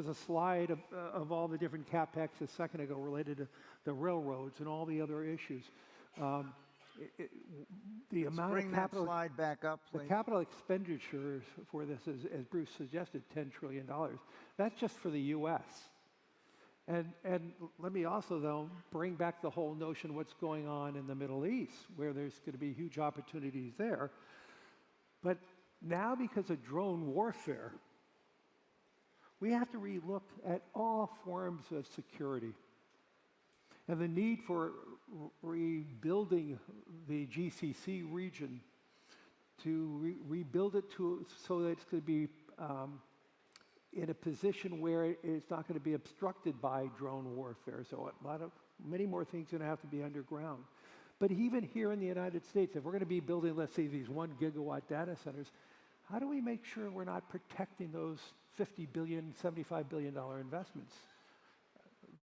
was a slide of all the different CapEx a second ago related to the railroads and all the other issues. The amount bring of capital, that slide back up, please. the capital expenditures for this is, as Bruce suggested, $10 trillion. That's just for the U.S. And let me also, though, bring back the whole notion of what's going on in the Middle East, where there's going to be huge opportunities there. But now, because of drone warfare, we have to relook at all forms of security. And the need for rebuilding the GCC region, to rebuild it so that it's going to be in a position where it's not going to be obstructed by drone warfare. So many more things are going to have to be underground. But even here in the United States, if we're going to be building, let's say, these 1 gigawatt data centers, how do we make sure we're not protecting those $50 billion, $75 billion investments?